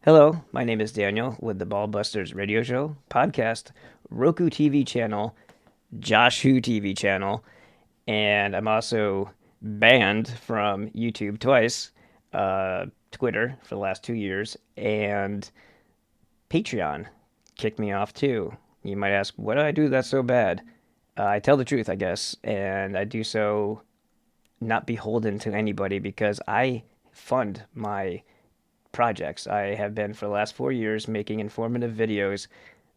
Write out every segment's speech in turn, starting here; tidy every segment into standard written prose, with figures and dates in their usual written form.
Hello, my name is Daniel with the Ball Busters radio show, podcast, Roku TV channel, Josh Who TV channel, and I'm also banned from YouTube twice, Twitter for the last 2 years, and Patreon kicked me off too. You might ask, what did I do that's so bad? I tell the truth, I guess, and I do so not beholden to anybody because I fund my projects. I have been for the last 4 years making informative videos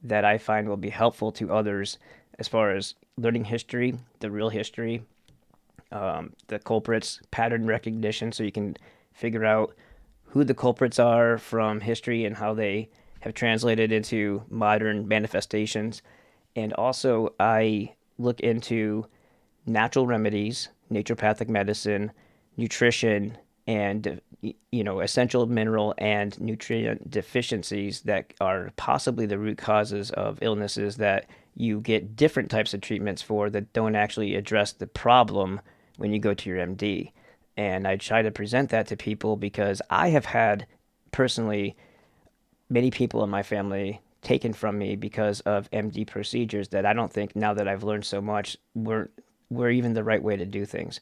that I find will be helpful to others as far as learning history, the real history, the culprits, pattern recognition, so you can figure out who the culprits are from history and how they have translated into modern manifestations. And also, I look into natural remedies, naturopathic medicine, nutrition, and essential mineral and nutrient deficiencies that are possibly the root causes of illnesses that you get different types of treatments for that don't actually address the problem when you go to your MD. And I try to present that to people because I have had personally many people in my family taken from me because of MD procedures that I don't think, now that I've learned so much, were even the right way to do things.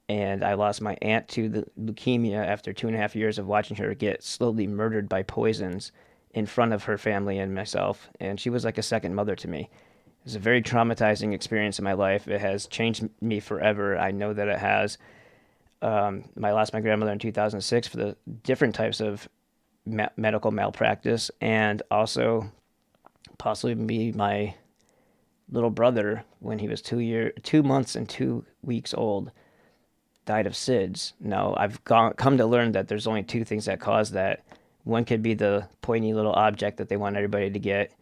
And I lost my aunt to the leukemia after 2.5 years of watching her get slowly murdered by poisons in front of her family and myself. And she was like a second mother to me. It was a very traumatizing experience in my life. It has changed me forever. I know that it has. I lost my grandmother in 2006 for the different types of medical malpractice, and also possibly be my little brother when he was 2 months and 2 weeks old died of SIDS. Now come to learn that there's only two things that cause that. One could be the pointy little object that they want everybody to get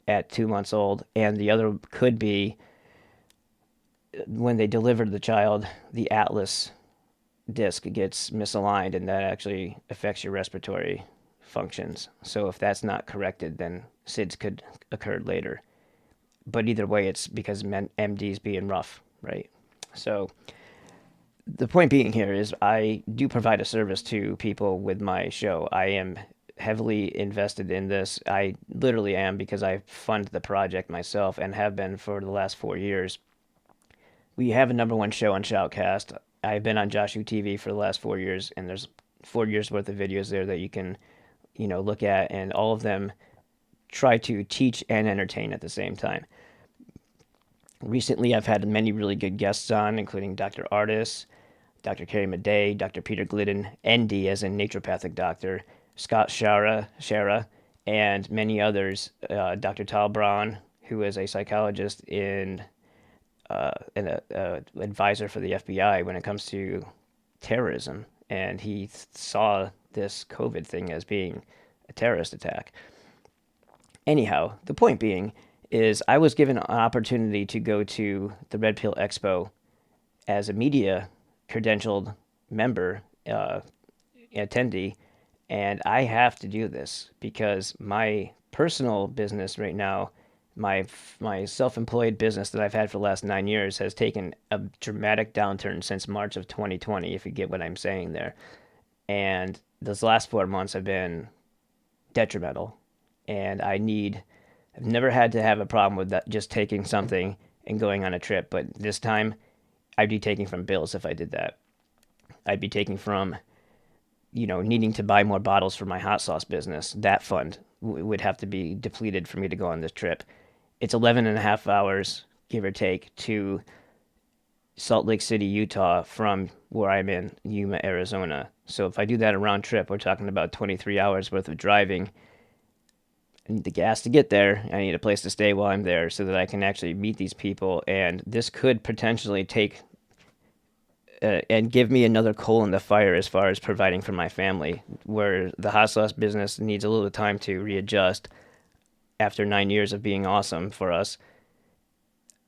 at 2 months old, and the other could be when they delivered the child, the atlas disc gets misaligned, and that actually affects your respiratory functions. So if that's not corrected, then SIDS could occur later. But either way, it's because MD's being rough, right? So the point being here is I do provide a service to people with my show. I am heavily invested in this. I literally am because I fund the project myself and have been for the last 4 years. We have a number one show on Shoutcast. I've been on Joshua TV for the last 4 years, and there's 4 years worth of videos there that you can, look at, and all of them try to teach and entertain at the same time. Recently, I've had many really good guests on, including Dr. Artis, Dr. Carrie Madej, Dr. Peter Glidden, ND as a naturopathic doctor, Scott Shara, and many others. Dr. Tal Braun, who is a psychologist and a advisor for the FBI when it comes to terrorism, and he saw this COVID thing as being a terrorist attack. Anyhow, the point being is I was given an opportunity to go to the Red Pill Expo as a media credentialed member, attendee, and I have to do this because my personal business right now, my my self-employed business that I've had for the last 9 years, has taken a dramatic downturn since March of 2020, if you get what I'm saying there. And those last 4 months have been detrimental, and I've never had to have a problem with that, just taking something and going on a trip, but this time I'd be taking from bills if I did that. I'd be taking from, needing to buy more bottles for my hot sauce business. That fund would have to be depleted for me to go on this trip. It's 11 and a half hours, give or take, to Salt Lake City, Utah, from where I'm in Yuma, Arizona. So if I do that a round trip, we're talking about 23 hours worth of driving. I need the gas to get there. I need a place to stay while I'm there so that I can actually meet these people. And this could potentially take and give me another coal in the fire as far as providing for my family, where the hot sauce business needs a little time to readjust after 9 years of being awesome for us.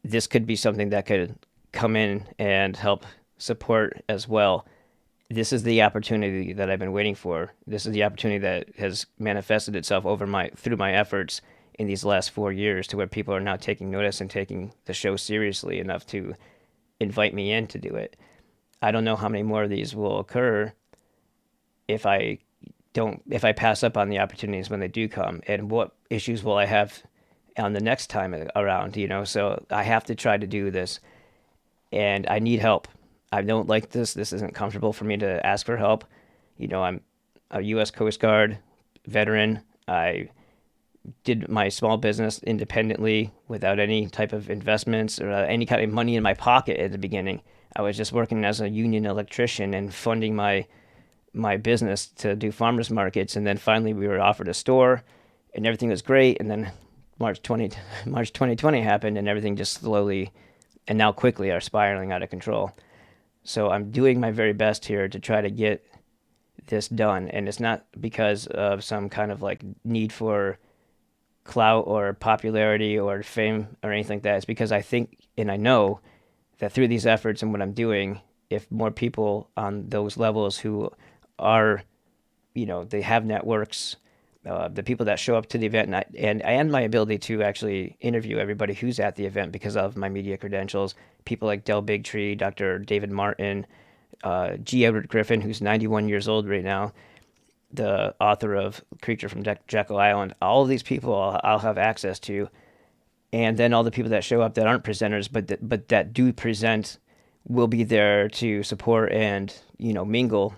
This could be something that could come in and help support as well. This is the opportunity that I've been waiting for. This is the opportunity that has manifested itself through my efforts in these last 4 years, to where people are now taking notice and taking the show seriously enough to invite me in to do it. I don't know how many more of these will occur if I don't if I pass up on the opportunities when they do come, and what issues will I have on the next time around, So I have to try to do this, and I need help. I don't like this. This isn't comfortable for me to ask for help. I'm a U.S. Coast Guard veteran. I did my small business independently without any type of investments or any kind of money in my pocket at the beginning. I was just working as a union electrician and funding my business to do farmers markets, and then finally we were offered a store, and everything was great. And then March 2020 happened, and everything just slowly and now quickly are spiraling out of control. So I'm doing my very best here to try to get this done, and it's not because of some kind of like need for clout or popularity or fame or anything like that. It's because I think and I know that through these efforts and what I'm doing, if more people on those levels who are, they have networks, the people that show up to the event, and my ability to actually interview everybody who's at the event because of my media credentials, people like Del Bigtree, Dr. David Martin, G. Edward Griffin, who's 91 years old right now, the author of Creature from Jekyll Island. All of these people I'll have access to, and then all the people that show up that aren't presenters, but that do present, will be there to support and mingle.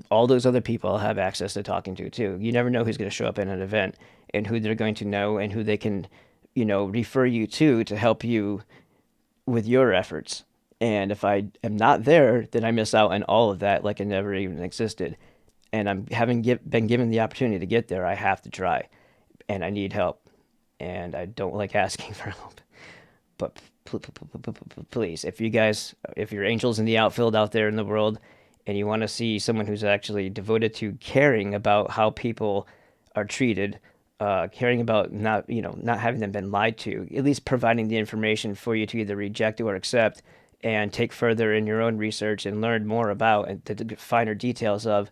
All those other people I'll have access to talking to too. You never know who's going to show up in an event and who they're going to know and who they can, refer you to help you with your efforts. And if I am not there, then I miss out on all of that, like it never even existed. And I'm been given the opportunity to get there. I have to try, and I need help, and I don't like asking for help. But please, if you're angels in the outfield out there in the world, and you want to see someone who's actually devoted to caring about how people are treated, caring about not having them been lied to, at least providing the information for you to either reject or accept, and take further in your own research and learn more about and the finer details of,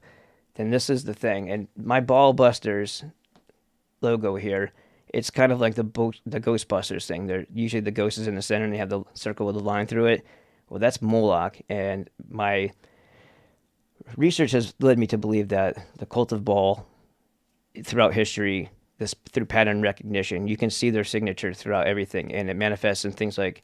then this is the thing. And my Ball Busters logo here, it's kind of like the Ghostbusters thing. They're usually the ghost is in the center and they have the circle with a line through it. Well, that's Moloch, and my research has led me to believe that the cult of Baal, throughout history, this through pattern recognition, you can see their signature throughout everything, and it manifests in things like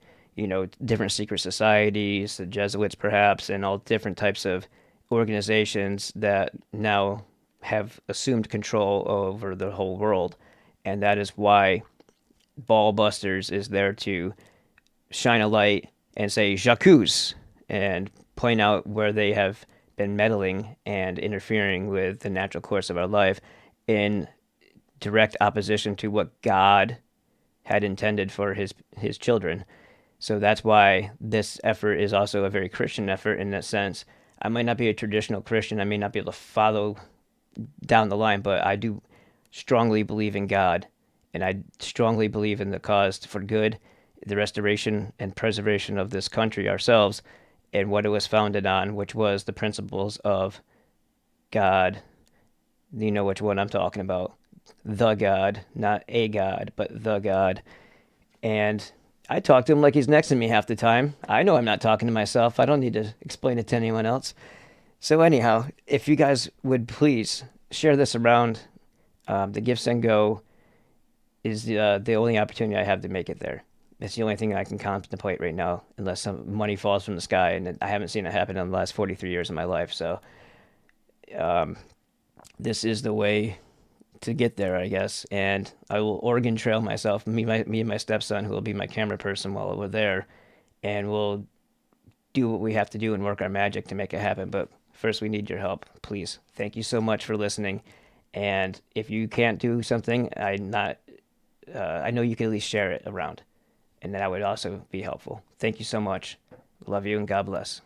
different secret societies, the Jesuits perhaps, and all different types of organizations that now have assumed control over the whole world. And that is why Ball Busters is there to shine a light and say j'accuse and point out where they have been meddling and interfering with the natural course of our life in direct opposition to what God had intended for his children. So that's why this effort is also a very Christian effort in that sense. I might not be a traditional Christian. I may not be able to follow down the line, but I do strongly believe in God, and I strongly believe in the cause for good, the restoration and preservation of this country ourselves, and what it was founded on, which was the principles of God. You know which one I'm talking about. The God, not a God, but the God. And I talk to him like he's next to me half the time. I know I'm not talking to myself. I don't need to explain it to anyone else. So anyhow, if you guys would please share this around, the GiveSendGo is the only opportunity I have to make it there. It's the only thing I can contemplate right now, unless some money falls from the sky, and I haven't seen it happen in the last 43 years of my life. So this is the way to get there, I guess. And I will Oregon Trail myself, me and my stepson, who will be my camera person while we're there, and we'll do what we have to do and work our magic to make it happen. But first, we need your help, please. Thank you so much for listening. And if you can't do something, I know you can at least share it around, and that would also be helpful. Thank you so much. Love you, and God bless.